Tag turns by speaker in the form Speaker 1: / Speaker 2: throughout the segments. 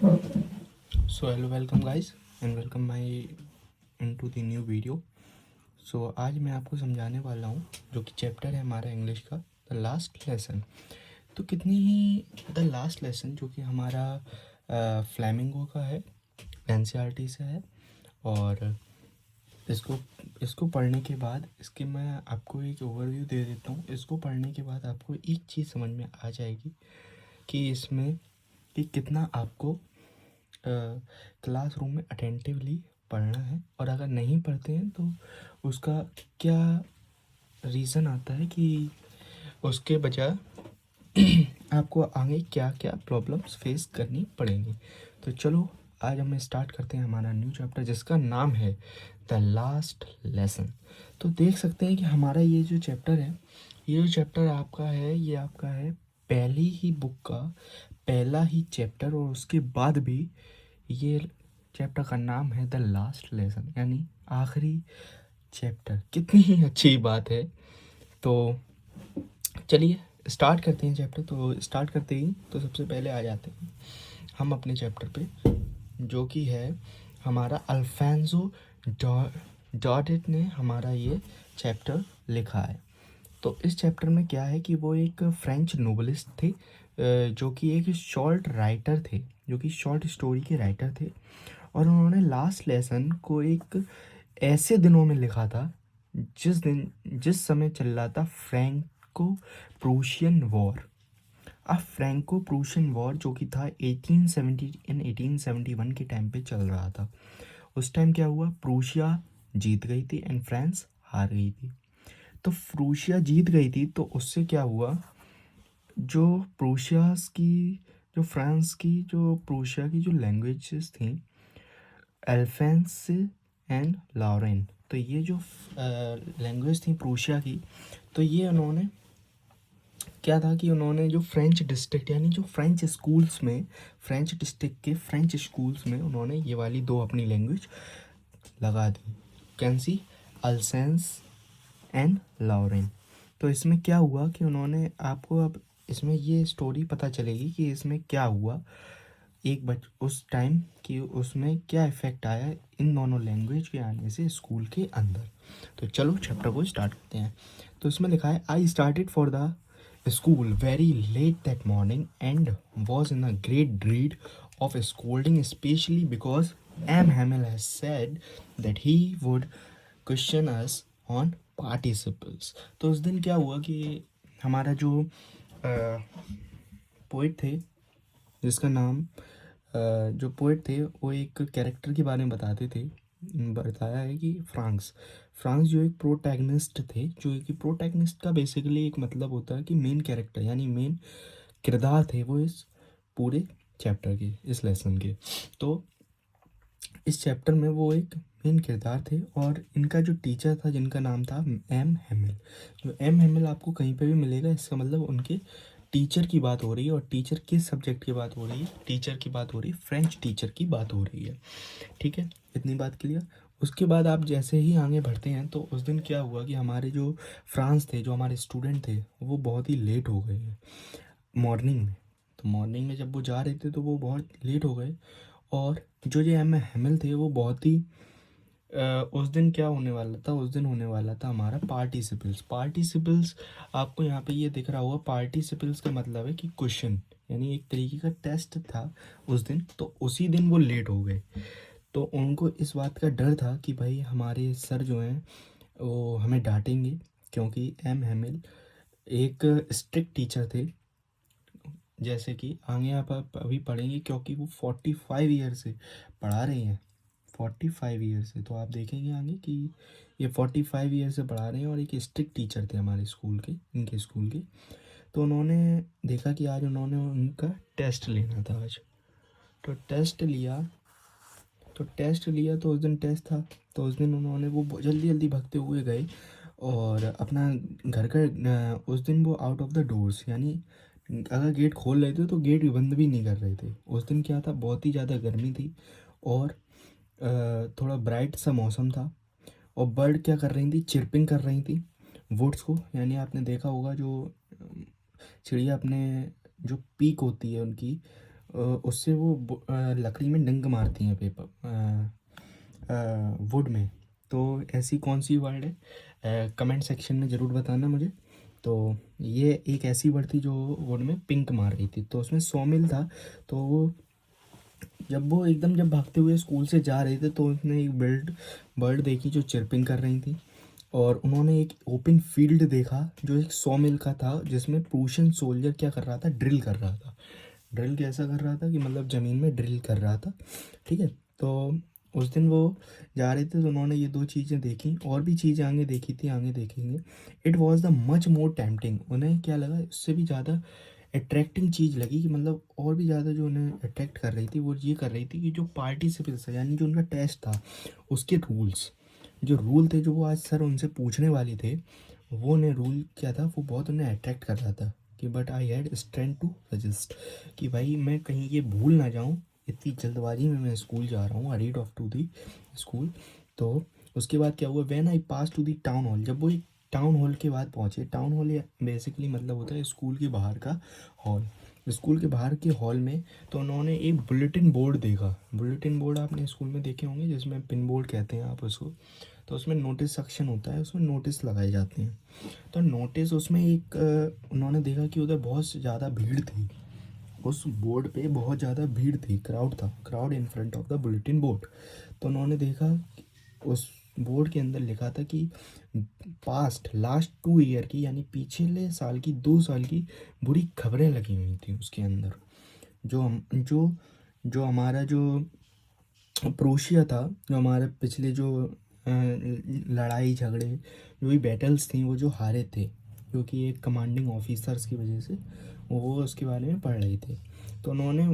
Speaker 1: So hello, welcome guys and welcome my into the new video. So आज मैं आपको समझाने वाला हूँ जो कि चैप्टर है हमारा इंग्लिश का द लास्ट लेसन। तो कितनी ही द लास्ट लेसन जो कि हमारा फ्लेमिंगो का है, एनसीईआरटी से है। और इसको इसको पढ़ने के बाद इसके मैं आपको एक ओवरव्यू दे देता हूँ। इसको पढ़ने के बाद आपको एक चीज़ समझ में आ जाएगी कि इसमें कि कितना आपको क्लासरूम में अटेंटिवली पढ़ना है, और अगर नहीं पढ़ते हैं तो उसका क्या रीज़न आता है कि उसके बजाय आपको आगे क्या क्या प्रॉब्लम्स फेस करनी पड़ेंगी। तो चलो आज हम स्टार्ट करते हैं हमारा न्यू चैप्टर जिसका नाम है द लास्ट लेसन। तो देख सकते हैं कि हमारा ये जो चैप्टर है, ये जो चैप्टर आपका है, ये आपका है पहली ही बुक का पहला ही चैप्टर, और उसके बाद भी ये चैप्टर का नाम है द लास्ट लेसन, यानी आखिरी चैप्टर। कितनी ही अच्छी बात है। तो चलिए स्टार्ट करते हैं चैप्टर। तो स्टार्ट करते ही तो सबसे पहले आ जाते हैं हम अपने चैप्टर पे, जो कि है हमारा अल्फांसो डॉडेट ने हमारा ये चैप्टर लिखा है। तो इस चैप्टर में क्या है कि वो एक फ्रेंच नोवेलिस्ट थे, जो कि एक शॉर्ट राइटर थे, जो कि शॉर्ट स्टोरी के राइटर थे। और उन्होंने लास्ट लेसन को एक ऐसे दिनों में लिखा था जिस समय चल रहा था फ्रैंको प्रूशियन वॉर। अब फ्रैंको प्रूशियन वॉर जो कि था 1871 के टाइम पे चल रहा था। उस टाइम क्या हुआ, प्रूशिया जीत गई थी एंड फ्रांस हार गई थी। तो प्रूशिया जीत गई थी तो उससे क्या हुआ, जो प्रूशियास की जो फ्रांस की जो प्रूशिया की जो लैंग्वेजेस थी, अल्फेंस एंड लॉरेन, तो ये जो लैंग्वेज थी प्रूशिया की, तो ये उन्होंने क्या था कि उन्होंने जो फ्रेंच डिस्ट्रिक्ट यानी जो फ्रेंच स्कूल्स में, फ्रेंच डिस्ट्रिक्ट के फ्रेंच स्कूल्स में उन्होंने ये वाली दो अपनी लैंग्वेज लगा दी, कैंसी, अल्सेंस एंड लॉरेन। तो इसमें क्या हुआ कि उन्होंने आपको अब इसमें ये स्टोरी पता चलेगी कि इसमें क्या हुआ एक उस टाइम कि उसमें क्या इफ़ेक्ट आया इन दोनों लैंग्वेज के आने से स्कूल के अंदर। तो चलो चैप्टर को स्टार्ट करते हैं। तो इसमें लिखा है, I started for the school very late that morning and was in a great dread of scolding, especially because M. Hamill has said that he would question us on participles। तो उस दिन क्या हुआ कि हमारा जो पोइट थे, जिसका नाम जो पोइट थे वो एक कैरेक्टर के बारे में बताया है कि फ्रांस फ्रांस जो एक प्रोटैगनिस्ट थे, जो कि प्रोटैगनिस्ट का बेसिकली एक मतलब होता है कि मेन कैरेक्टर यानी मेन किरदार थे वो इस पूरे चैप्टर के, इस लेसन के। तो इस चैप्टर में वो एक मेन किरदार थे, और इनका जो टीचर था जिनका नाम था एम हेमिल। जो एम हेमिल आपको कहीं पे भी मिलेगा, इसका मतलब उनके टीचर की बात हो रही है। और टीचर किस सब्जेक्ट की बात हो रही है, टीचर की बात हो रही है, फ्रेंच टीचर की बात हो रही है। ठीक है, इतनी बात क्लियर। उसके बाद आप जैसे ही आगे बढ़ते हैं तो उस दिन क्या हुआ कि हमारे जो फ्रांस थे, जो हमारे स्टूडेंट थे, वो बहुत ही लेट हो गए हैं मॉर्निंग में। तो मॉर्निंग में जब वो जा रहे थे तो वो बहुत लेट हो गए। और जो ये एम हेमिल थे वो बहुत ही उस दिन क्या होने वाला था, उस दिन होने वाला था हमारा पार्टिसिपल्स। पार्टिसिपल्स आपको यहाँ पे ये दिख रहा होगा, पार्टिसिपल्स का मतलब है कि क्वेश्चन, यानी एक तरीके का टेस्ट था उस दिन। तो उसी दिन वो लेट हो गए। तो उनको इस बात का डर था कि भाई हमारे सर जो हैं वो हमें डांटेंगे, क्योंकि एम हेमिल एक स्ट्रिक्ट टीचर थे, जैसे कि आगे आप अभी पढ़ेंगे, क्योंकि वो 45 ईयर से पढ़ा रहे हैं, 45 ईयर से। तो आप देखेंगे आगे कि ये 45 ईयर से पढ़ा रहे हैं, और एक स्ट्रिक्ट टीचर थे हमारे स्कूल के, इनके स्कूल के। तो उन्होंने देखा कि आज उन्होंने उनका टेस्ट लेना था आज। तो टेस्ट लिया तो उस दिन टेस्ट था। तो उस दिन उन्होंने वो जल्दी जल्दी भागते हुए गए और अपना घर का उस दिन वो आउट ऑफ द डोर्स, यानी अगर गेट खोल रहे थे तो गेट बंद भी नहीं कर रहे थे। उस दिन क्या था, बहुत ही ज़्यादा गर्मी थी और थोड़ा ब्राइट सा मौसम था। और बर्ड क्या कर रही थी, चिरपिंग कर रही थी वुड्स को, यानी आपने देखा होगा जो चिड़िया अपने जो पीक होती है उनकी, उससे वो लकड़ी में डंक मारती हैं पेपर वुड में। तो ऐसी कौन सी वर्ड है, कमेंट सेक्शन में ज़रूर बताना मुझे। तो ये एक ऐसी वर्ड थी जो वुड में पिंक मार रही थी। तो उसमें सॉमिल था। तो वो जब भागते हुए स्कूल से जा रहे थे तो उसने एक बर्ड बर्ड देखी जो चिरपिंग कर रही थी। और उन्होंने एक ओपन फील्ड देखा जो एक सौ मिल का था, जिसमें प्रूशियन सोल्जर क्या कर रहा था, ड्रिल कर रहा था। ड्रिल कैसा कर रहा था कि मतलब ज़मीन में ड्रिल कर रहा था। ठीक है। तो उस दिन वो जा रहे थे तो उन्होंने ये दो चीज़ें देखी, और भी चीज़ें आगे देखी थी, आगे देखेंगे। It was the much more tempting, उन्हें क्या लगा, इससे भी ज़्यादा अट्रैक्टिंग चीज़ लगी कि मतलब और भी ज़्यादा जो उन्हें अट्रैक्ट कर रही थी वो ये कर रही थी कि जो पार्टिसिपेंट्स यानी जो उनका टेस्ट था उसके रूल्स, जो रूल थे जो वो आज सर उनसे पूछने वाले थे, वो उन्हें रूल क्या था, वो बहुत उन्हें अट्रैक्ट कर रहा था। कि but I had strength to resist, कि भाई मैं कहीं ये भूल ना जाऊँ, इतनी जल्दबाजी में मैं स्कूल जा रहा हूँ, hurried off to the school. तो उसके बाद क्या हुआ, when I pass to the town hall, जब वो एक टाउन हॉल के बाद पहुँचे। टाउन हॉल बेसिकली मतलब होता है स्कूल के बाहर का हॉल। स्कूल के बाहर के हॉल में तो उन्होंने एक बुलेटिन बोर्ड देखा। बुलेटिन बोर्ड आपने स्कूल में देखे होंगे, जिसमें पिन बोर्ड कहते हैं आप उसको। तो उसमें नोटिस सेक्शन होता है, उसमें नोटिस लगाए जाते हैं। तो नोटिस उसमें एक उन्होंने देखा कि उधर बहुत ज़्यादा भीड़ थी, उस बोर्ड पे बहुत ज़्यादा भीड़ थी, क्राउड था, crowd in front of the bulletin board. तो उन्होंने देखा कि उस बोर्ड के अंदर लिखा था कि पास्ट लास्ट 2 ईयर की, यानी पिछले साल की 2 साल की बुरी खबरें लगी हुई थी उसके अंदर। जो हम जो हमारा जो प्रोशिया था, जो हमारे पिछले जो लड़ाई झगड़े जो भी बैटल्स थी वो जो हारे थे, क्योंकि एक कमांडिंग ऑफिसर्स की वजह से वो उसके बारे में पढ़ रहे थे। तो उन्होंने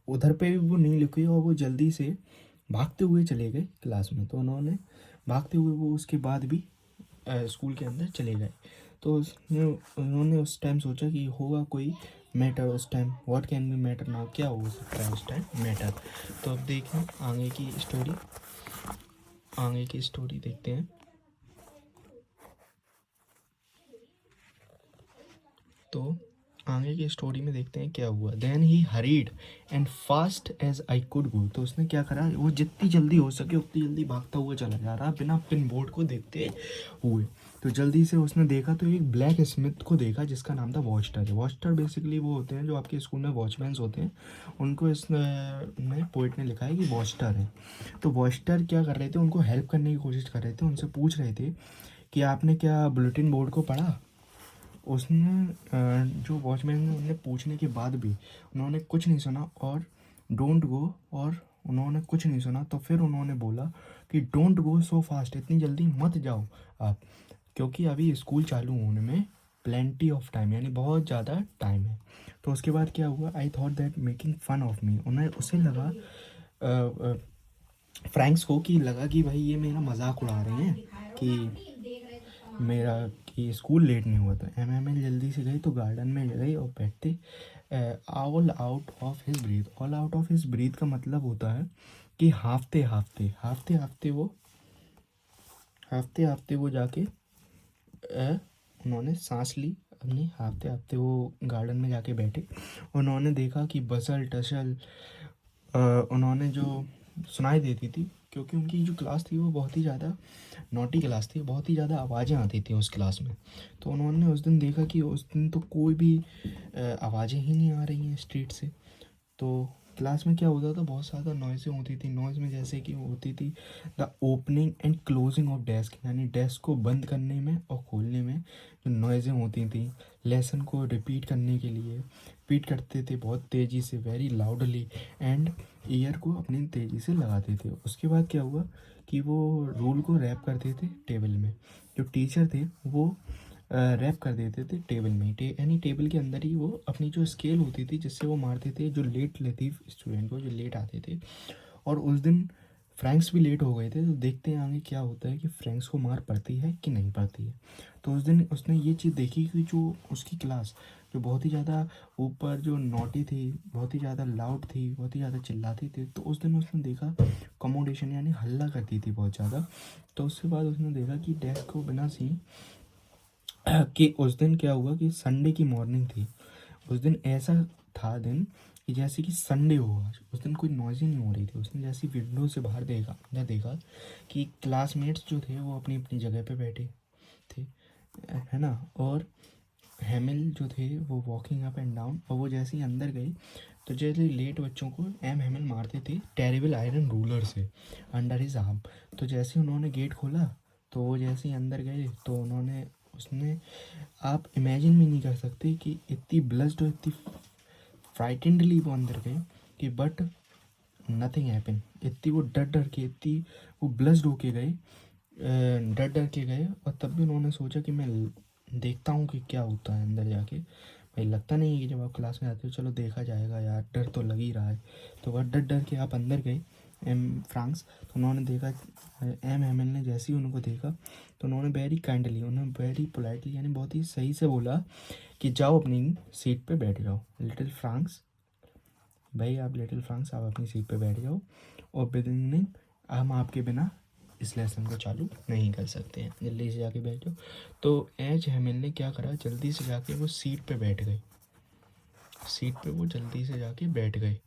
Speaker 1: उधर पे भी वो नहीं लिखी और वो जल्दी से भागते हुए चले गए क्लास में। तो उन्होंने भागते हुए वो उसके बाद भी स्कूल के अंदर चले गए। तो उन्होंने उस टाइम सोचा कि होगा कोई मैटर उस time, what can be matter now, क्या हो सकता है उस टाइम मैटर। तो अब देखें आगे की स्टोरी देखते हैं। तो आगे की स्टोरी में देखते हैं क्या हुआ। Then he hurried and fast as I could go, तो उसने क्या करा, वो जितनी जल्दी हो सके उतनी जल्दी भागता हुआ चला जा रहा बिना पिन बोर्ड को देखते हुए। तो जल्दी से उसने देखा तो एक ब्लैक स्मिथ को देखा जिसका नाम था वॉचटर। वॉचटर बेसिकली वो होते हैं जो आपके स्कूल में वॉचमैन्स होते हैं, उनको इस में पोइट ने लिखा है कि वॉचटर है। तो वॉचटर क्या कर रहे थे, उनको हेल्प करने की कोशिश कर रहे थे, उनसे पूछ रहे थे कि आपने क्या बुलेटिन बोर्ड को पढ़ा। उसने जो वॉचमैन ने उन्हें पूछने के बाद भी उन्होंने कुछ नहीं सुना और डोंट गो, और उन्होंने कुछ नहीं सुना। तो फिर उन्होंने बोला कि डोंट गो सो फास्ट, इतनी जल्दी मत जाओ आप, क्योंकि अभी स्कूल चालू होने में प्लेंटी ऑफ टाइम, यानी बहुत ज़्यादा टाइम है। तो उसके बाद क्या हुआ, I thought that making fun of me, उन्हें उसे लगा फ्रैंक्स को कि लगा कि भाई ये मेरा मजाक उड़ा रहे हैं कि मेरा कि स्कूल लेट नहीं हुआ। था एम जल्दी से गई तो गार्डन में गई और बैठते all out of his breath. All out of his breath का मतलब होता है कि हाफते हाफते वो जाके उन्होंने सांस ली अपनी, हाफते हाफते वो गार्डन में जाके बैठे। उन्होंने देखा कि बसल टसल उन्होंने जो सुनाई देती थी, क्योंकि उनकी जो क्लास थी वो बहुत ही ज़्यादा नॉटी क्लास थी, बहुत ही ज़्यादा आवाज़ें आती थी उस क्लास में। तो उन्होंने उस दिन देखा कि उस दिन तो कोई भी आवाज़ें ही नहीं आ रही हैं स्ट्रीट से। तो क्लास में क्या होता था, बहुत ज़्यादा नॉइज़ें होती थी। नॉइज़ में जैसे कि होती थी the opening and closing of desk, यानी डेस्क को बंद करने में और खोलने में जो नॉइज़ें होती थी। लेसन को रिपीट करने के लिए रिपीट करते थे बहुत तेज़ी से, वेरी लाउडली, एंड ईयर को अपनी तेज़ी से लगाते थे। उसके बाद क्या हुआ कि वो रूल को रैप करते थे टेबल में। जो टीचर थे वो रैप कर देते थे टेबल में, यानी टेबल के अंदर ही वो अपनी जो स्केल होती थी जिससे वो मारते थे जो लेट लेती स्टूडेंट को, जो लेट आते थे। और उस दिन फ्रैंक्स भी लेट हो गए थे। तो देखते हैं आगे क्या होता है कि फ्रैंक्स को मार पड़ती है कि नहीं पड़ती है। तो उस दिन उसने ये चीज़ देखी कि जो उसकी क्लास जो बहुत ही ज़्यादा ऊपर जो नोटी थी, बहुत ही ज़्यादा लाउड थी, बहुत ही ज़्यादा चिल्लाती थी। तो उस दिन उसने देखा कमोडेशन यानी हल्ला करती थी बहुत ज़्यादा। तो उसके बाद उसने देखा कि डेस्क को बिना सी कि उस दिन क्या हुआ कि संडे की मॉर्निंग थी। उस दिन ऐसा था दिन कि जैसे कि संडे हो आज, उस दिन कोई नॉइज़ ही नहीं हो रही थी। उसने जैसे विंडो से बाहर देखा, अंदर देखा कि क्लासमेट्स जो थे वो अपनी अपनी जगह पे बैठे थे, है ना। और हैमिल जो थे वो वॉकिंग अप एंड डाउन, और वो जैसे ही अंदर गए तो जैसे लेट बच्चों को एम हैमिल मारते थे टेरेबल आयरन रूलर से अंडर हिज आर्म। तो जैसे उन्होंने गेट खोला तो वो जैसे ही अंदर गए तो उन्होंने उसने, आप इमेजिन भी नहीं कर सकते कि इतनी ब्लस्ड और इतनी फ्राइटेंडली वो अंदर गए कि बट नथिंग हैपन। इतनी वो डर डर के, इतनी वो ब्लस्ड होके गए, डर डर के गए, और तब भी उन्होंने सोचा कि मैं देखता हूँ कि क्या होता है अंदर जाके। भाई लगता नहीं है कि जब आप क्लास में आते हो चलो देखा जाएगा यार, डर तो लग ही रहा है। तो वह डर डर के आप अंदर गए एम फ्रांस। तो उन्होंने देखा, एम हैमिल ने जैसे ही उनको देखा तो उन्होंने वेरी काइंडली, उन्होंने वेरी पोलाइटली यानी बहुत ही सही से बोला कि जाओ अपनी सीट पे बैठ जाओ लिटिल फ्रांस, भाई आप लिटिल फ्रांस आप अपनी सीट पे बैठ जाओ, और बिगिनिंग हम आपके बिना इस लेसन को चालू नहीं कर सकते हैं, जल्दी से जाके बैठ जाओ। तो एज हैमिल ने क्या करा, जल्दी से जाके वो सीट पे बैठ गए, सीट पे वो जल्दी से जाके बैठ गए।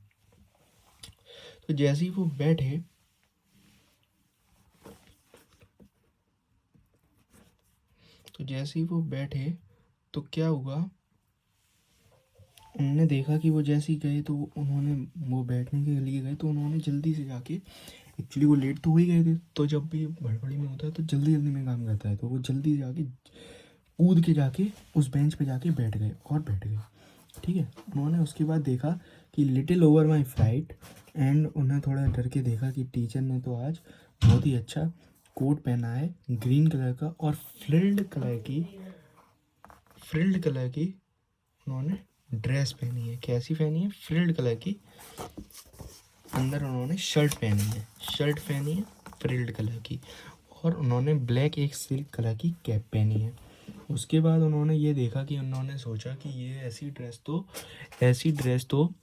Speaker 1: तो जैसे ही वो बैठे तो क्या हुआ, उन्होंने देखा कि वो जैसे ही गए तो उन्होंने वो बैठने के लिए गए तो उन्होंने जल्दी से जाके, एक्चुअली वो लेट तो हो ही गए थे, तो जब भी हड़बड़ी में होता है तो जल्दी जल्दी में काम करता है, तो वो जल्दी से जाके कूद के जाके उस बेंच पे जाके बैठ गए और बैठ गए। ठीक है, उन्होंने उसके बाद देखा कि little over my flight, and उन्हें थोड़ा डर के देखा कि टीचर ने तो आज बहुत ही अच्छा कोट पहना है ग्रीन कलर का, और फ्रिल्ड कलर की उन्होंने ड्रेस पहनी है। कैसी पहनी है, फ्रिल्ड कलर की, अंदर उन्होंने शर्ट पहनी है फ्रिल्ड कलर की, और उन्होंने ब्लैक एक सिल्क कलर की कैप पहनी है। उसके बाद उन्होंने ये देखा कि उन्होंने सोचा कि ये ऐसी ड्रेस तो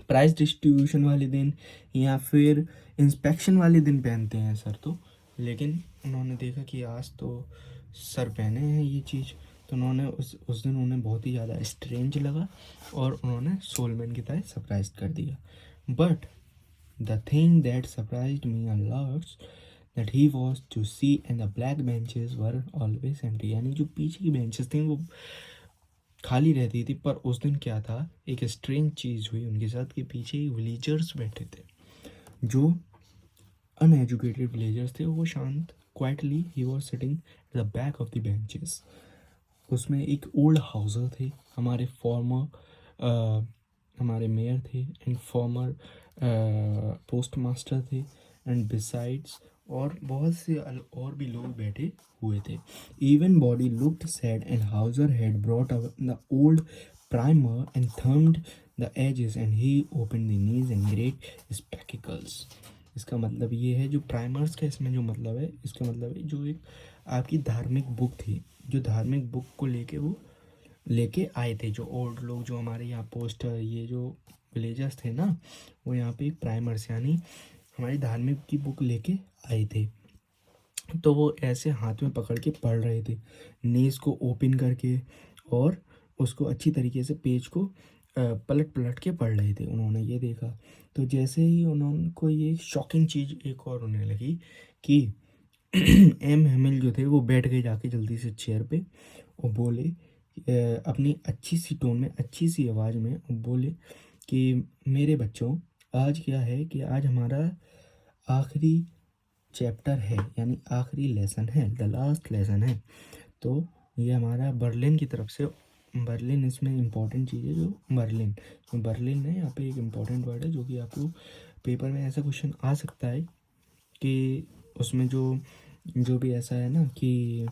Speaker 1: प्राइस डिस्ट्रीब्यूशन वाले दिन या फिर इंस्पेक्शन वाले दिन पहनते हैं सर, तो लेकिन उन्होंने देखा कि आज तो सर पहने हैं ये चीज़, तो उन्होंने उस दिन उन्हें बहुत ही ज़्यादा स्ट्रेंज लगा और उन्होंने सोलमैन की तरह सरप्राइज कर दिया। But the thing that surprised me a lot that he was to see and the black benches were always empty, यानी जो पीछे की बेंचेस थी वो खाली रहती थी। पर उस दिन क्या था, एक स्ट्रेंज चीज़ हुई उनके साथ कि पीछे विलेजर्स बैठे थे, जो अनएजुकेटेड विलेजर्स थे। वो शांत क्वाइटली ही was sitting at the back of the benches. उसमें एक ओल्ड हाउसर थे, हमारे मेयर थे एंड फॉर्मर पोस्ट मास्टर थे, एंड बिसाइड्स और बहुत से और भी लोग बैठे हुए थे। Everybody looked sad and Hauser had brought the old primer and thumbed the edges and he open the knees and great spectacles. इसका मतलब ये है, जो प्राइमर्स का इसमें जो मतलब है, इसका मतलब है जो एक आपकी धार्मिक बुक थी, जो धार्मिक बुक को लेके आए थे जो ओल्ड लोग, जो हमारे यहाँ पोस्टर, ये जो विलेजर्स थे ना, वो यहाँ पे प्राइमर्स यानी हमारी धार्मिक की बुक लेके आए थे। तो वो ऐसे हाथ में पकड़ के पढ़ रहे थे, नीज को ओपन करके, और उसको अच्छी तरीके से पेज को पलट पलट के पढ़ रहे थे। उन्होंने ये देखा तो जैसे ही उनको ये शॉकिंग चीज़ एक और होने लगी कि एम हैमिल जो थे वो बैठ गए जाके जल्दी से चेयर पे, और बोले अपनी अच्छी सी टोन में, अच्छी सी आवाज़ में बोले कि मेरे बच्चों, आज क्या है कि आज हमारा आखिरी चैप्टर है, यानी आखिरी लेसन है, द लास्ट लेसन है। तो ये हमारा बर्लिन की तरफ से, बर्लिन इसमें इम्पॉर्टेंट चीज़ है, जो बर्लिन है यहाँ पे एक इम्पॉर्टेंट वर्ड है, जो कि आपको पेपर में ऐसा क्वेश्चन आ सकता है कि उसमें जो भी ऐसा है ना कि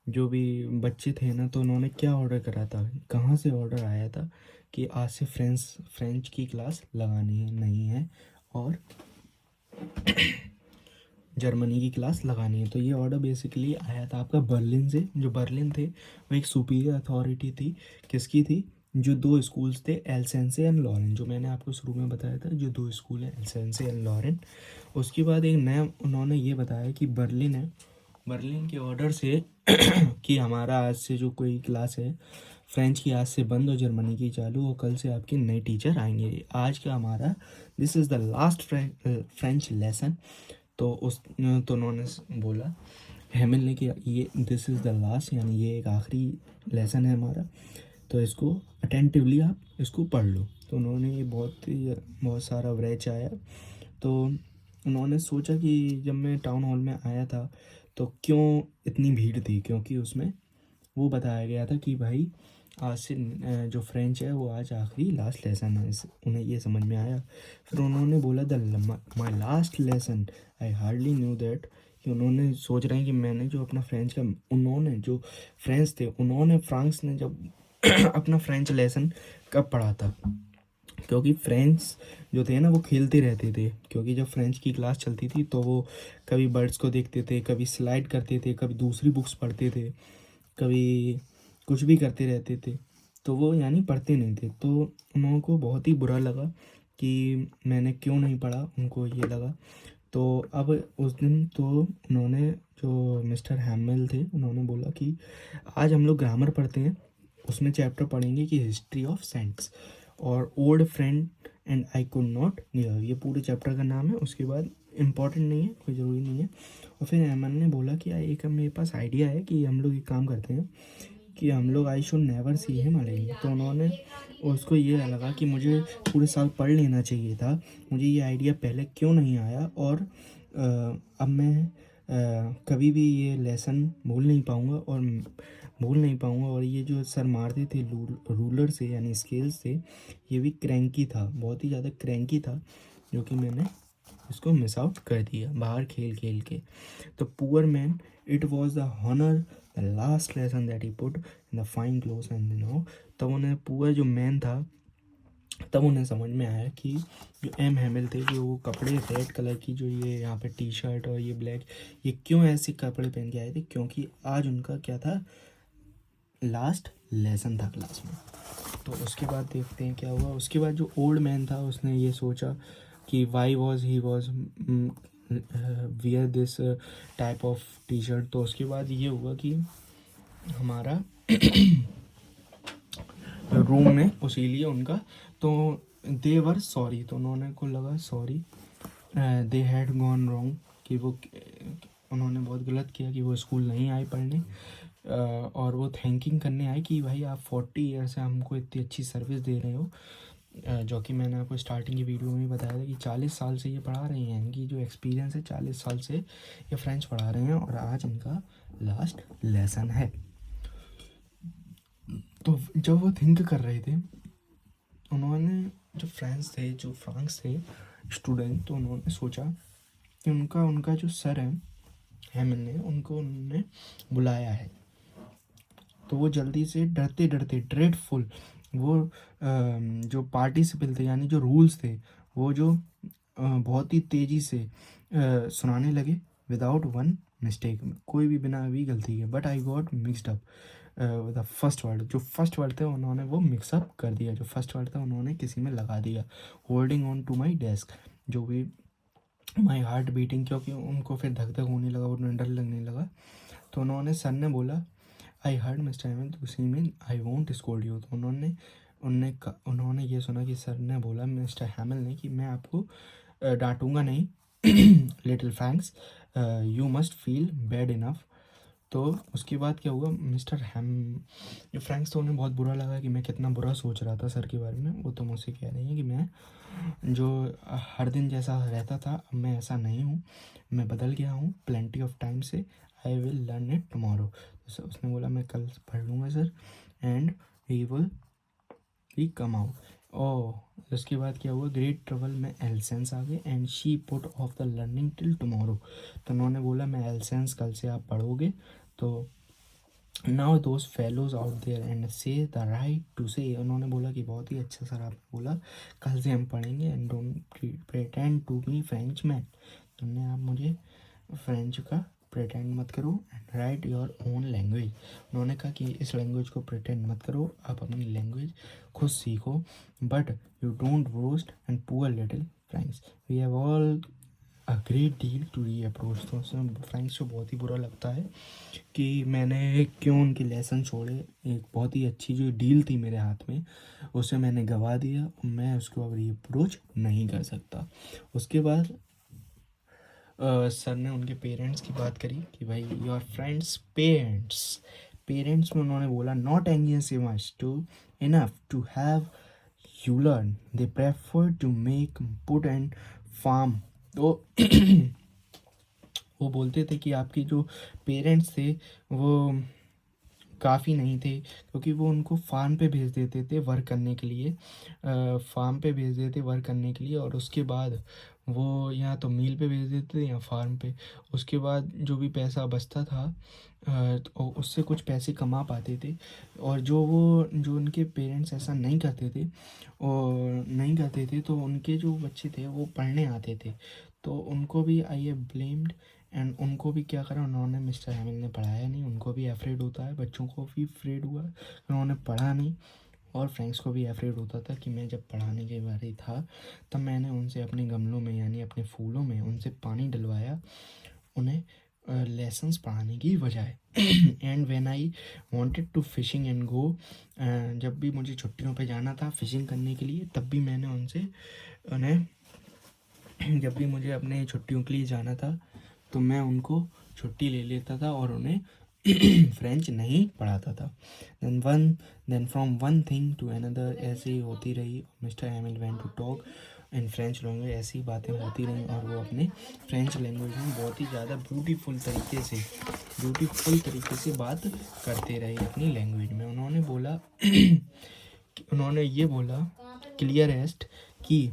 Speaker 1: जो भी बच्चे थे ना, तो उन्होंने क्या ऑर्डर करा था, कहाँ से ऑर्डर आया था कि आज से फ्रेंच की क्लास लगानी है नहीं है, और जर्मनी की क्लास लगानी है। तो ये ऑर्डर बेसिकली आया था आपका बर्लिन से। जो बर्लिन थे वो एक सुपीरियर अथॉरिटी थी, किसकी थी, जो दो स्कूल्स थे, एल्सेंसे एंड लॉरेन, जो मैंने आपको शुरू में बताया था, जो दो स्कूल हैं एल्सेंसे एंड लॉरेन। उसके बाद एक नया उन्होंने ये बताया कि बर्लिन है, बर्लिन के ऑर्डर से कि हमारा आज से जो कोई क्लास है फ्रेंच की आज से बंद और जर्मनी की चालू, और कल से आपके नए टीचर आएंगे। आज का हमारा this is the last French lesson. तो उन्होंने बोला हैमिल ने कि ये दिस इज़ द लास्ट, यानी ये एक आखिरी लेसन है हमारा, तो इसको अटेंटिवली आप इसको पढ़ लो। तो उन्होंने ये बहुत सारा व्रेच आया। तो उन्होंने सोचा कि जब मैं टाउन हॉल में आया था तो क्यों इतनी भीड़ थी, क्योंकि उसमें वो बताया गया था कि भाई आज से जो फ्रेंच है वो आज आखिरी लास्ट लेसन है। उन्हें ये समझ में आया। फिर उन्होंने बोला the my last lesson I hardly knew that, कि उन्होंने सोच रहे हैं कि मैंने जो अपना फ्रेंच का, उन्होंने जो फ्रेंच थे, उन्होंने फ्रांस ने जब अपना फ्रेंच लेसन कब पढ़ा था, क्योंकि फ्रेंड्स जो थे ना वो खेलते रहते थे। क्योंकि जब फ्रेंच की क्लास चलती थी तो वो कभी बर्ड्स को देखते थे, कभी स्लाइड करते थे, कभी दूसरी बुक्स पढ़ते थे, कभी कुछ भी करते रहते थे। तो वो यानी पढ़ते नहीं थे। तो उन्हों को बहुत ही बुरा लगा कि मैंने क्यों नहीं पढ़ा, उनको ये लगा। तो अब उस दिन तो उन्होंने, जो मिस्टर हैमिल थे, उन्होंने बोला कि आज हम लोग ग्रामर पढ़ते हैं, उसमें चैप्टर पढ़ेंगे कि हिस्ट्री ऑफ सेंट्स और old friend and I could not give, ये पूरे चैप्टर का नाम है। उसके बाद इम्पॉर्टेंट नहीं है, कोई ज़रूरी नहीं है। और फिर हैमन ने बोला कि एक मेरे पास आइडिया है कि हम लोग एक काम करते हैं कि हम लोग I should never see him again. तो उन्होंने, उसको ये लगा कि मुझे पूरे साल पढ़ लेना चाहिए था, मुझे ये आइडिया पहले क्यों नहीं आया, और अब मैं कभी भी ये लेसन भूल नहीं पाऊँगा। और ये जो सर मारते थे रूलर से यानी स्केल से, ये भी क्रैंकी था, बहुत ही ज़्यादा क्रैंकी था, जो कि मैंने इसको मिस आउट कर दिया बाहर खेल खेल के। तो poor man, it was the honour the last lesson that he put in the fine cloth and now. तब उन्हें पुअर जो मैन था, तब उन्हें समझ में आया कि जो एम हैमिल थे, जो वो कपड़े रेड कलर की, जो ये यहाँ पे टी शर्ट और ये ब्लैक, ये क्यों ऐसे कपड़े पहन के आए थे, क्योंकि आज उनका क्या था, लास्ट लेसन था क्लास में। तो उसके बाद देखते हैं क्या हुआ। उसके बाद जो ओल्ड मैन था उसने ये सोचा कि why was he was wear this type of T shirt. तो उसके बाद ये हुआ कि हमारा रूम में उसीलिए उनका, तो दे वर सॉरी, तो उन्होंने को लगा sorry, they had gone wrong, कि वो उन्होंने बहुत गलत किया कि वो स्कूल नहीं आए पढ़ने। और वो थैंकिंग करने आए कि भाई आप 40 ईयर से हमको इतनी अच्छी सर्विस दे रहे हो, जो कि मैंने आपको स्टार्टिंग की वीडियो में बताया था कि 40 साल से ये पढ़ा रहे हैं, इनकी जो एक्सपीरियंस है 40 साल से ये फ्रेंच पढ़ा रहे हैं, और आज इनका लास्ट लेसन है। तो जब वो थिंक कर रहे थे, उन्होंने, जो फ्रांस थे स्टूडेंट, तो उन्होंने सोचा कि उनका जो सर है हैमन ने, उन्होंने बुलाया है। तो वो जल्दी से डरते डरते ड्रेडफुल, वो जो पार्टिसिपल थे यानी जो रूल्स थे, वो जो बहुत ही तेज़ी से सुनाने लगे, विदाउट वन मिस्टेक, कोई भी बिना भी गलती के। But I got mixed up the first word, जो फर्स्ट वर्ड थे उन्होंने वो मिक्सअप कर दिया, जो फर्स्ट वर्ड था उन्होंने किसी में लगा दिया। Holding on to my desk, जो भी माई हार्ट बीटिंग, क्योंकि उनको फिर धक धक होने लगा, उन्हें डर लगने लगा। तो उन्होंने, सर ने बोला आई हर्ड मिस्टर हैमिल उसी में आई वोंट स्कोल्ड यू। तो उन्होंने ये सुना कि सर ने बोला मिस्टर हैमिल ने कि मैं आपको डांटूंगा नहीं, little Franks, you must feel bad enough. तो उसके बाद क्या हुआ, जो फ्रैंक्स, तो उन्हें बहुत बुरा लगा कि मैं कितना बुरा सोच रहा था सर के बारे में। वो तो मुझसे कह रही हैं कि मैं जो हर दिन जैसा रहता था, अब मैं ऐसा नहीं हूँ, मैं बदल गया हूँ प्लेंटी ऑफ टाइम से, I will learn it tomorrow. उसने बोला मैं कल पढ़ लूँगा sir, and he will he come out. Oh, उसके बाद क्या हुआ, ग्रेट ट्रबल में एलसेंस आ गए, and she put off the learning till tomorrow. तो उन्होंने बोला मैं एलसेंस कल से आप पढ़ोगे। तो now those fellows out there and say the right to say, उन्होंने बोला कि बहुत ही अच्छा सर आपने बोला, कल से हम पढ़ेंगे, and don't pretend to be French man, तुमने आप मुझे फ्रेंच का प्रेटेंड मत करो, and write your own language. उन्होंने कहा कि इस लैंग्वेज को प्रेटेंड मत करो, आप अपनी लैंग्वेज खुद सीखो, but you don't boast and poor little friends, we have all a great deal to reproach. तो उसमें फ्रैंक्स को बहुत ही बुरा लगता है कि मैंने क्यों उनके लेसन छोड़े, एक बहुत ही अच्छी जो डील थी मेरे हाथ में उसे मैंने गंवा दिया, मैं उसको अब री अप्रोच नहीं कर सकता। उसके बाद सर ने उनके पेरेंट्स की बात करी कि भाई योर फ्रेंड्स पेरेंट्स, पेरेंट्स में उन्होंने बोला not anxious much to enough to have you learn, they prefer to make put and farm. तो वो बोलते थे कि आपके जो पेरेंट्स थे वो काफ़ी नहीं थे, क्योंकि वो उनको फार्म पे भेज देते थे वर्क करने के लिए, फार्म पे भेज देते वर्क करने के लिए, और उसके बाद वो या तो मिल पे भेज देते थे या फार्म पे। उसके बाद जो भी पैसा बचता था तो उससे कुछ पैसे कमा पाते थे। और जो उनके पेरेंट्स ऐसा नहीं करते थे और नहीं करते थे तो उनके जो बच्चे थे वो पढ़ने आते थे, तो उनको भी आई ए ब्लेम्ड। एंड उनको भी क्या करा उन्होंने, मिस्टर हैमिल ने पढ़ाया नहीं, उनको भी एफरेड होता है, बच्चों को भी अफ्रेड हुआ, उन्होंने पढ़ा नहीं। और फ्रेंड्स को भी एफरेड होता था कि मैं जब पढ़ाने के बारे था तब मैंने उनसे अपने गमलों में यानी अपने फूलों में उनसे पानी डलवाया, उन्हें लेसन्स पढ़ाने की बजाय। And when I wanted to fishing and go, जब भी मुझे छुट्टियों पे जाना था फिशिंग करने के लिए तब भी मैंने उनसे उन्हें जब भी मुझे अपने छुट्टियों के लिए जाना था तो मैं उनको छुट्टी ले लेता था और उन्हें फ्रेंच नहीं पढ़ाता था। Then from one thing to another ऐसे ही होती रही। Mister Hamel went to talk in French language, ऐसी ही बातें होती रहीं और वो अपने फ्रेंच लैंग्वेज में बहुत ही ज़्यादा ब्यूटीफुल तरीके से बात करते रहे अपनी लैंग्वेज में। उन्होंने ये बोला क्लियरेस्ट कि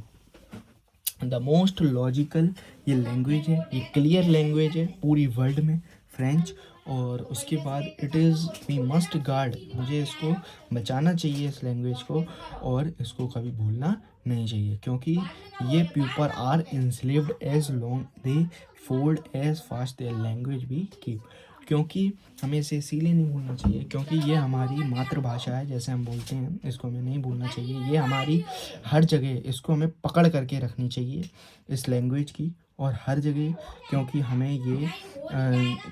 Speaker 1: द मोस्ट लॉजिकल ये लैंग्वेज है, ये क्लियर लैंग्वेज है पूरी वर्ल्ड में फ्रेंच। और उसके बाद it is we must guard, मुझे इसको बचाना चाहिए इस लैंग्वेज को, और इसको कभी भूलना नहीं चाहिए, क्योंकि ये people are enslaved as long they fold as fast their language भी कीप। क्योंकि हमें इसे इसीलिए नहीं भूलना चाहिए क्योंकि ये हमारी मातृभाषा है, जैसे हम बोलते हैं, इसको हमें नहीं भूलना चाहिए। ये हमारी हर जगह, इसको हमें पकड़ करके रखनी चाहिए इस लैंग्वेज की, और हर जगह, क्योंकि हमें ये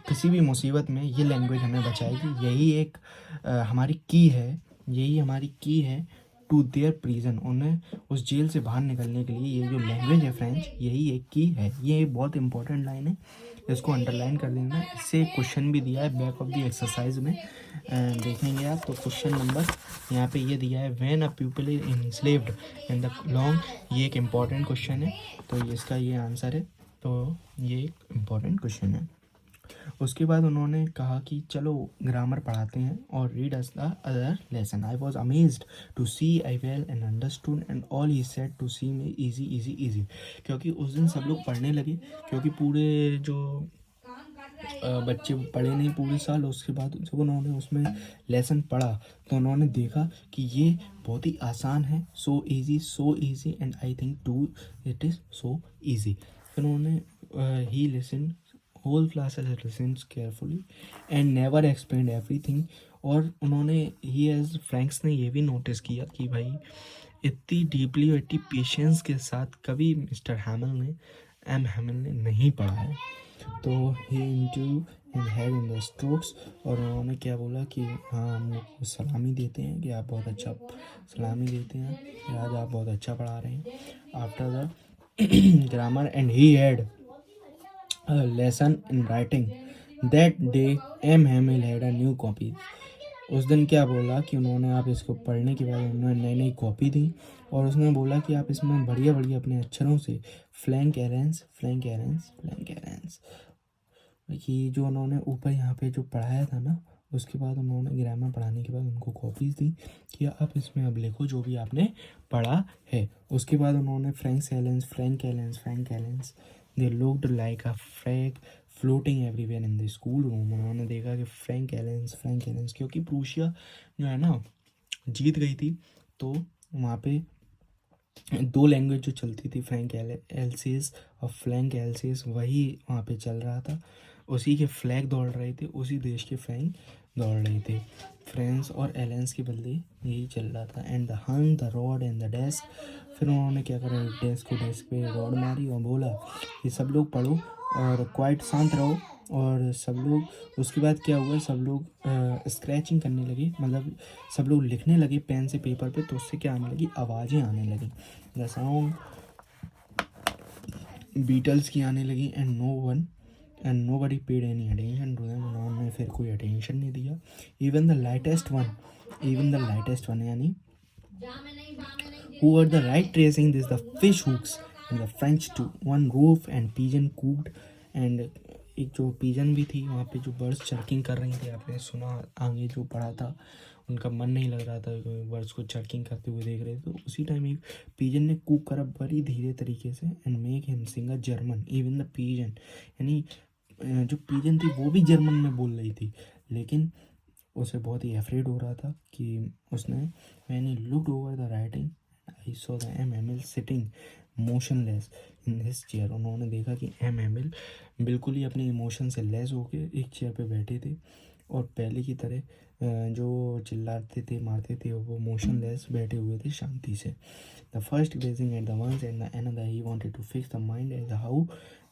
Speaker 1: किसी भी मुसीबत में ये लैंग्वेज हमें बचाएगी। यही एक हमारी की है टू देयर प्रिजन, उन्हें उस जेल से बाहर निकलने के लिए ये जो लैंग्वेज है फ्रेंच, यही एक की है। ये एक बहुत इंपॉर्टेंट लाइन है, इसको अंडरलाइन कर लेना। इससे क्वेश्चन भी दिया है बैक ऑफ द एक्सरसाइज में, देखेंगे आप तो क्वेश्चन नंबर यहाँ पे ये दिया है, when a people is enslaved in the long, ये एक इम्पॉर्टेंट क्वेश्चन है, तो इसका ये आंसर है, तो ये एक इम्पॉर्टेंट क्वेश्चन है। उसके बाद उन्होंने कहा कि चलो ग्रामर पढ़ाते हैं और read us the other lesson. I was amazed to see I well and understood and all he said to see में इजी इजी इजी। क्योंकि उस दिन सब लोग पढ़ने लगे, क्योंकि पूरे जो बच्चे पढ़े नहीं पूरे साल, उसके बाद जब उन्होंने उसमें लेसन पढ़ा तो उन्होंने देखा कि ये बहुत ही आसान है, so easy and I think to it is so easy. फिर उन्होंने ही listen, whole class has listened carefully and never explained everything. और उन्होंने ही एज फ्रैंक्स ने ये भी नोटिस किया कि भाई इतनी डीपली और इतनी पेशेंस के साथ कभी मिस्टर हैमिल ने नहीं पढ़ा है। तो he into in head in the strokes, और उन्होंने क्या बोला कि हाँ हम आपको सलामी देते हैं कि आप बहुत अच्छा सलामी देते हैं कि आज आप बहुत अच्छा पढ़ा रहे हैं। After the grammar and he had lesson in writing that day M Hamel had a new copy. उस दिन क्या बोला कि उन्होंने, आप इसको पढ़ने के बाद उन्होंने नई नई कॉपी दी और उसने बोला कि आप इसमें बढ़िया बढ़िया अपने अक्षरों से फ्लैंक एरेंस कि जो उन्होंने ऊपर यहाँ पे जो पढ़ाया था ना, उसके बाद उन्होंने ग्रामर पढ़ाने के बाद उनको कॉपीज़ दी कि आप इसमें अब लिखो जो भी आपने पढ़ा है। उसके बाद उन्होंने Frank एलेंस they looked like a flag floating everywhere in the school room. उन्होंने देखा कि फ्रैंक एलेंस क्योंकि प्रूशिया जो है ना जीत गई थी, तो वहाँ पे दो लैंग्वेज जो चलती थी, फ्रैंक एल्सेस और फ्लैंक एल्सेस, वही वहाँ पे चल रहा था। उसी के फ्लैग दौड़ रहे थे, उसी देश के फ्लैग दौड़ रहे थे, फ्रेंच और एलेंस के बदले यही चल रहा था। And the hung the rod and the desk फिर उन्होंने क्या करा, डेस्क पे रॉड मारी और बोला कि सब लोग पढ़ो और क्वाइट शांत रहो। और सब लोग, उसके बाद क्या हुआ, सब लोग स्क्रैचिंग करने लगे, मतलब सब लोग लिखने लगे पेन से पेपर पे, तो उससे क्या आने लगी, आवाज़ें आने लगी, द साउंड बीटल्स की आने लगी। And nobody paid any attention to them, उन्होंने फिर कोई अटेंशन नहीं दिया। इवन द लाइटेस्ट वन यानी who were the right tracing this the fish hooks and the French to one roof and pigeon cooked and एक जो pigeon भी थी वहाँ पे, जो बर्ड्स चर्किंग कर रही थी, आपने सुना आगे जो पढ़ा था, उनका मन नहीं लग रहा था, बर्ड्स को चर्किंग करते हुए देख रहे थे। तो उसी टाइम एक पिजन ने कूक करा बड़ी धीरे तरीके से, and make him Singh a German even the pigeon, यानी जो पिजन थी वो भी जर्मन में बोल रही थी, लेकिन उसे बहुत ही एफ्रेड हो रहा था कि उसने, when he looked over the writing I saw the am sitting motionless in his chair. उन्होंने देखा कि एम बिल्कुल ही अपने इमोशन से लेस होके एक चेयर पे बैठे थे, और पहले की तरह जो चिल्लाते थे मारते थे वो मोशनलेस बैठे हुए थे शांति से। The first glazing at the ones and the another he wanted to fix the mind as how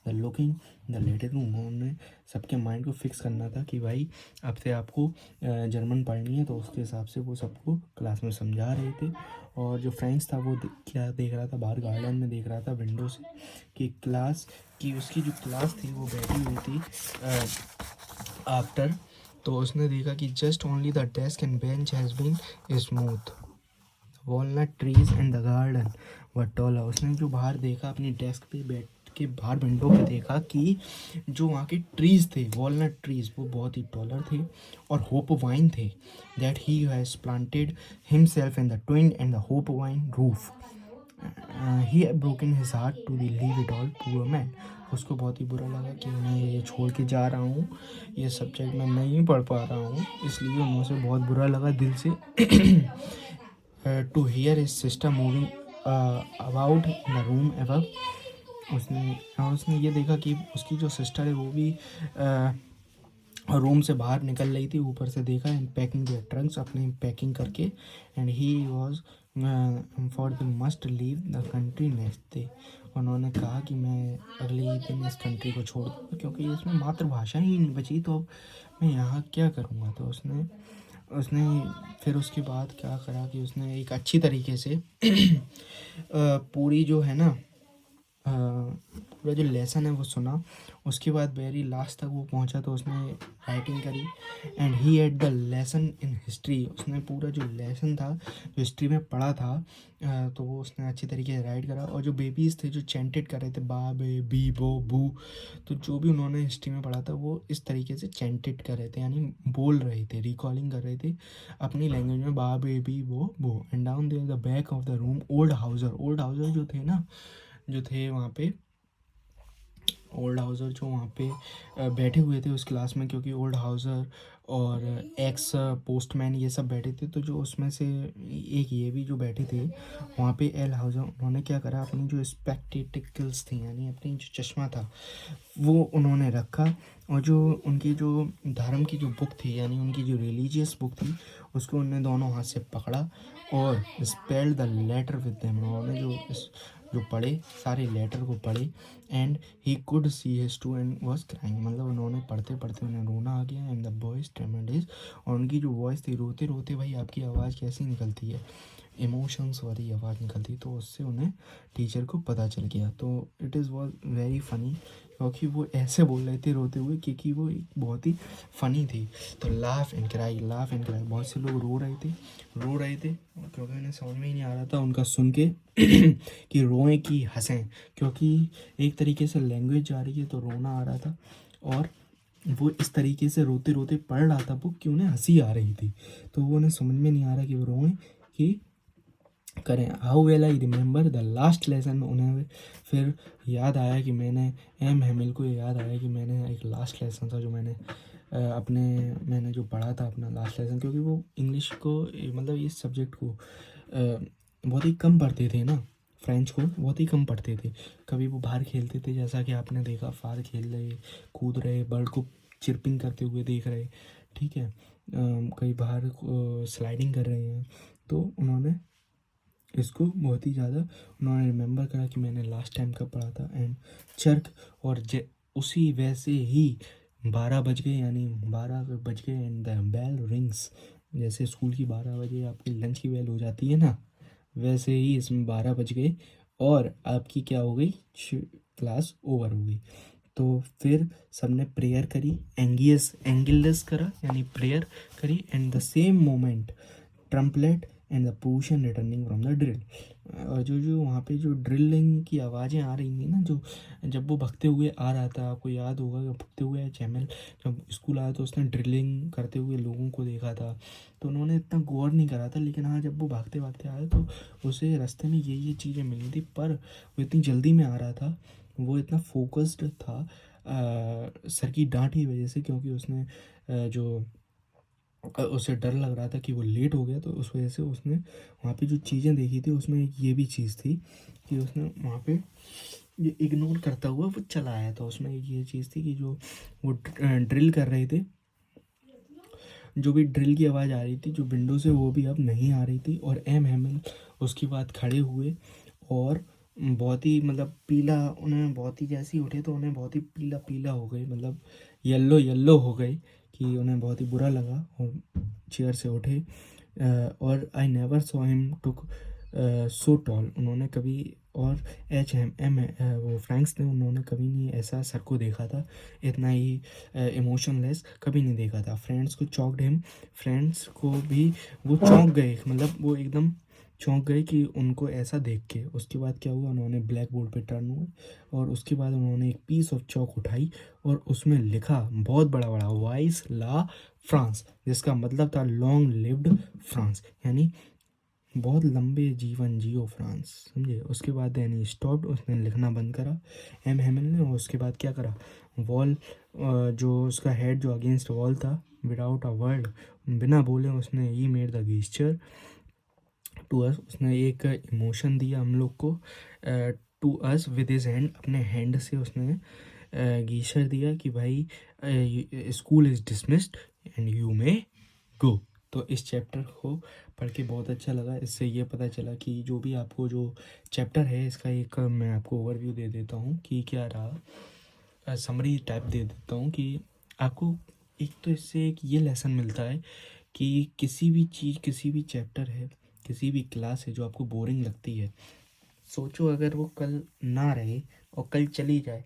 Speaker 1: the looking the letter room. उन्होंने सबके माइंड को फिक्स करना था कि भाई अब से आपको जर्मन पढ़नी है, तो उसके हिसाब से वो सबको क्लास में समझा रहे थे। और जो फ्रेंच था वो क्या देख रहा था, बाहर गार्डन में देख रहा था विंडो से कि क्लास की, उसकी जो क्लास थी वो बैठी हुई थी आफ्टर। तो उसने देखा कि just only the desk and bench has been smooth, walnut trees and the garden व टॉलर। उसने जो बाहर देखा, अपनी डेस्क पे बैठ के बाहर विंडो पे देखा कि जो वहाँ के ट्रीज थे, वॉलनट ट्रीज, वो बहुत ही टॉलर थे और होप वाइन थे, that he has planted himself in the twin and the hope vine roof. He had broken his heart to leave it all poor man. उसको बहुत ही बुरा लगा कि मैं ये छोड़ के जा रहा हूँ, ये सब्जेक्ट मैं नहीं पढ़ पा रहा हूँ, इसलिए मुझे बहुत बुरा लगा दिल से to hear his sister moving about in the room above. उसने ये देखा कि उसकी जो सिस्टर है वो भी रूम से बाहर निकल रही थी, ऊपर से देखा, एंड पैकिंग देयर ट्रंक्स, अपनी पैकिंग करके, and he was for the must leave the country next day. उन्होंने कहा कि मैं अगले ही दिन इस कंट्री को छोड़ दूँगा, क्योंकि इसमें मातृभाषा ही नहीं बची, तो अब मैं यहाँ क्या करूँगा। तो उसने उसने फिर उसके बाद क्या करा कि उसने एक अच्छी तरीके से पूरी जो है ना, पूरा जो लेसन है वो सुना। उसके बाद वेरी लास्ट तक वो पहुंचा, तो उसने राइटिंग करी, and he at the lesson in history. उसने पूरा जो लेसन था, जो हिस्ट्री में पढ़ा था, तो वो उसने अच्छी तरीके से राइट करा। और जो बेबीज़ थे जो चैंटेड कर रहे थे, बा बे बी बो बू, तो जो भी उन्होंने हिस्ट्री में पढ़ा था वो इस तरीके से चैंटेड कर रहे थे, यानी बोल रहे थे, रिकॉलिंग कर रहे थे अपनी लैंग्वेज में, ba be bi bo. And down there the back of the room old Hauser जो थे ना, जो थे वहाँ पे, ओल्ड हाउसर जो वहाँ पे बैठे हुए थे उस क्लास में, क्योंकि ओल्ड हाउसर और एक्स पोस्टमैन ये सब बैठे थे, तो जो उसमें से एक ये भी जो बैठे थे वहाँ पे, एल हाउसर, उन्होंने क्या करा, अपनी जो स्पेक्टेटिकल्स थी, यानी अपनी जो चश्मा था वो उन्होंने रखा, और जो उनकी जो धर्म की जो बुक थी, यानी उनकी जो रिलीजियस बुक थी, उसको उन्होंने दोनों हाथ से पकड़ा और spelled the letter with them. उन्होंने जो पढ़े, सारे लेटर को पढ़े, and he could see his two and was crying, मतलब उन्होंने पढ़ते पढ़ते उन्हें रोना आ गया, and the boys trembled his, और उनकी जो वॉइस थी, रोते रोते, भाई आपकी आवाज़ कैसी निकलती है, इमोशंस वाली आवाज़ निकलती, तो उससे उन्हें टीचर को पता चल गया। तो it is was very funny, क्योंकि वो ऐसे बोल रहे थे रोते हुए, क्योंकि वो एक बहुत ही फ़नी थी। तो लाफ एंड क्राई, बहुत से लोग रो रहे थे, क्योंकि उन्हें समझ में ही नहीं आ रहा था उनका सुन के कि रोएं कि हंसें, क्योंकि एक तरीके से लैंग्वेज जा रही है तो रोना आ रहा था, और वो इस तरीके से रोते रोते पढ़ रहा था बुक कि उन्हें हंसी आ रही थी, तो वो उन्हें समझ में नहीं आ रहा कि वो रोएं कि करें। How well I remember the last lesson. उन्हें फिर याद आया कि मैंने, एम हेमिल को याद आया कि मैंने एक लास्ट लेसन था जो मैंने जो पढ़ा था अपना लास्ट लेसन, क्योंकि वो इंग्लिश को, मतलब इस सब्जेक्ट को बहुत ही कम पढ़ते थे ना, फ्रेंच को बहुत ही कम पढ़ते थे। कभी वो बाहर खेलते थे, जैसा कि आपने देखा, फार खेल रहे, कूद रहे, बर्ड को चिरपिंग करते हुए देख रहे, ठीक है, कहीं बाहर स्लाइडिंग कर रहे हैं, तो उन्होंने इसको बहुत ही ज़्यादा उन्होंने रिमेंबर करा कि मैंने लास्ट टाइम कब पढ़ा था। एंड चर्क और उसी वैसे ही 12 बज गए, यानी 12 बज गए एंड द बेल रिंग्स। जैसे स्कूल की 12 बजे आपकी लंच की बेल हो जाती है ना, वैसे ही इसमें 12 बज गए और आपकी क्या हो गई, क्लास ओवर हो गई। तो फिर सबने प्रेयर करी, एंगिलस करा यानी प्रेयर करी। And the same moment trumpet and the portion returning from the drill. और जो जो वहाँ पे जो ड्रिलिंग की आवाज़ें आ रही थी ना, जो जब वो भगते हुए आ रहा था, आपको याद होगा कि भगते हुए चैमल जब स्कूल आया तो उसने ड्रिलिंग करते हुए लोगों को देखा था, तो उन्होंने इतना गौर नहीं करा था। लेकिन हाँ, जब वो भागते भागते आया तो उसे रास्ते में ये चीज़ें मिली थी, पर वो इतनी जल्दी में आ रहा था, वो इतना फोकस्ड था सर की डांट की वजह से, क्योंकि उसने जो उसे डर लग रहा था कि वो लेट हो गया, तो उस वजह से उसने वहाँ पे जो चीज़ें देखी थी उसमें एक ये भी चीज़ थी कि उसने वहाँ पे ये इग्नोर करता हुआ वो चला आया था। उसमें एक ये चीज़ थी कि जो वो ड्रिल कर रहे थे, जो भी ड्रिल की आवाज़ आ रही थी जो विंडो से, वो भी अब नहीं आ रही थी। और एम हैमिल उसके बाद खड़े हुए और बहुत ही मतलब पीला, उन्हें बहुत ही जैसे ही उठे तो उन्हें बहुत ही पीला पीला हो गए, मतलब येल्लो येल्लो हो गए, कि उन्हें बहुत ही बुरा लगा और चेयर से उठे। और I never saw him took so tall. उन्होंने कभी, और एच एम एम वो फ्रैंक्स ने, उन्होंने कभी नहीं ऐसा सर को देखा था, इतना ही इमोशनलेस कभी नहीं देखा था। फ्रेंड्स को चौंकड हिम, फ्रेंड्स को भी वो चौंक गए, मतलब वो एकदम चौंक गए कि उनको ऐसा देख के। उसके बाद क्या हुआ, उन्होंने ब्लैक बोर्ड पे टर्न हुए और उसके बाद उन्होंने एक पीस ऑफ चौक उठाई और उसमें लिखा बहुत बड़ा बड़ा वाइस ला फ्रांस, जिसका मतलब था लॉन्ग लिव्ड फ्रांस, यानी बहुत लंबे जीवन जियो फ्रांस, समझे। उसके बाद देन ही स्टॉप्ड, उसने लिखना बंद करा एम हेमिल ने। और उसके बाद क्या करा, वॉल जो उसका हेड जो अगेंस्ट वॉल था, विदाउट अ वर्ड, बिना बोले उसने ही made the gesture to us. उसने एक इमोशन दिया हम लोग को to us with his hand, अपने हैंड से उसने गेस्चर दिया कि भाई school is dismissed and you may go. तो इस चैप्टर को पढ़ के बहुत अच्छा लगा। इससे ये पता चला कि जो भी आपको जो चैप्टर है इसका एक मैं आपको ओवरव्यू दे देता हूँ कि क्या रहा, समरी टाइप दे देता हूँ कि आपको एक तो इससे एक ये लेसन मिलता है कि किसी भी चीज़, किसी भी चैप्टर है, किसी भी क्लास है जो आपको बोरिंग लगती है, सोचो अगर वो कल ना रहे और कल चली जाए,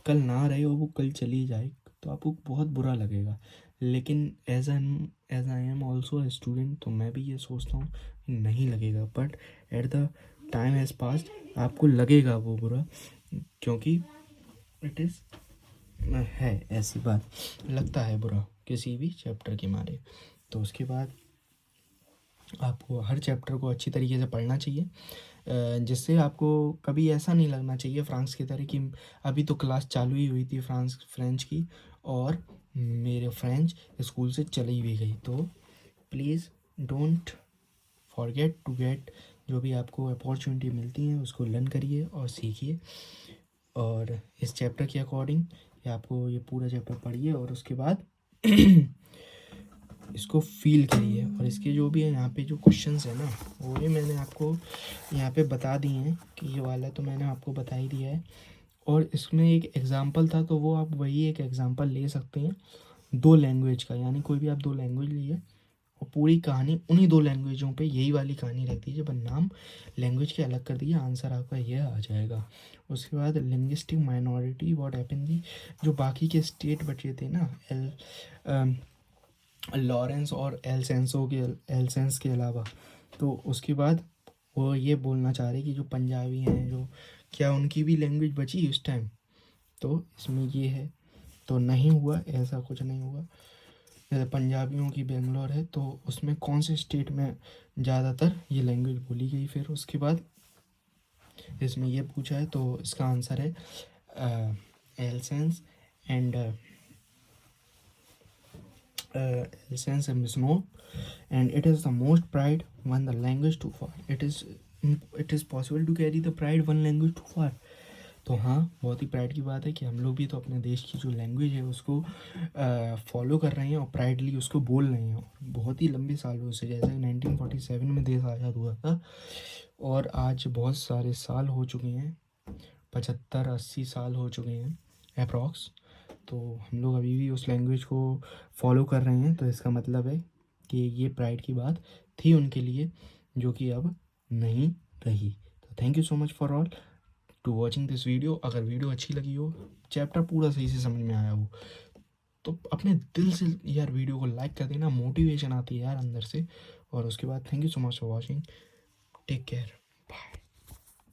Speaker 1: कल ना रहे और वो कल चली जाए, तो आपको बहुत बुरा लगेगा। लेकिन as I am also a student, तो मैं भी ये सोचता हूँ कि नहीं लगेगा, but at the time has passed आपको लगेगा वो बुरा, क्योंकि इट इज़ है ऐसी बात, लगता है बुरा किसी भी चैप्टर के मारे। तो उसके बाद आपको हर चैप्टर को अच्छी तरीके से पढ़ना चाहिए, जिससे आपको कभी ऐसा नहीं लगना चाहिए फ्रांस की तरह कि अभी तो क्लास चालू ही हुई थी फ्रेंच की और मेरे फ्रेंच स्कूल से चली भी गई। तो please don't forget to get, जो भी आपको अपॉर्चुनिटी मिलती है उसको लर्न करिए और सीखिए। और इस चैप्टर के अकॉर्डिंग ये आपको ये पूरा चैप्टर पढ़िए और उसके बाद इसको फील करिए। और इसके जो भी है यहाँ पे जो क्वेश्चंस है ना, वो भी मैंने आपको यहाँ पे बता दिए हैं कि ये वाला तो मैंने आपको बता ही दिया है। और इसमें एक एग्ज़ाम्पल था, तो वो आप वही एक एग्ज़ाम्पल ले सकते हैं दो लैंग्वेज का, यानी कोई भी आप दो लैंग्वेज लिए और पूरी कहानी उन्हीं दो लैंग्वेजों पे यही वाली कहानी रख दीजिए, पर नाम लैंग्वेज के अलग कर दीजिए, आंसर आपका यह आ जाएगा। उसके बाद लिंग्विस्टिक माइनॉरिटी व्हाट हैपेंड दी, जो बाकी के स्टेट बचे थे ना, लॉरेंस और एलसेंस के अलावा, तो उसके बाद वो ये बोलना चाह रहे कि जो पंजाबी हैं, जो क्या उनकी भी लैंग्वेज बची उस टाइम, तो इसमें ये है। तो नहीं हुआ, ऐसा कुछ नहीं हुआ। जैसे पंजाबियों की बेंगलोर है, तो उसमें कौन से स्टेट में ज़्यादातर ये लैंग्वेज बोली गई। फिर उसके बाद इसमें ये पूछा है, तो इसका आंसर है एलसेंस and sense and snow, and it is the most pride one the language too far. It is possible to carry the pride one language too far. तो हाँ, बहुत ही प्राइड की बात है कि हम लोग भी तो अपने देश की जो लैंग्वेज है उसको फॉलो कर रहे हैं और प्राइडली उसको बोल रहे हैं। और बहुत ही लंबे सालों से, जैसे 1947 में देश आज़ाद हुआ था और आज बहुत सारे साल हो चुके हैं, 75-80 साल हो चुके हैं अप्रॉक्स। तो हम लोग अभी भी उस लैंग्वेज को फॉलो कर रहे हैं, तो इसका मतलब है कि ये प्राइड की बात थी उनके लिए, जो कि अब नहीं रही। तो thank you so much for all to watching this video. अगर वीडियो अच्छी लगी हो, चैप्टर पूरा सही से समझ में आया हो, तो अपने दिल से यार वीडियो को लाइक कर देना, मोटिवेशन आती है यार अंदर से। और उसके बाद thank you so much for watching, take care, bye.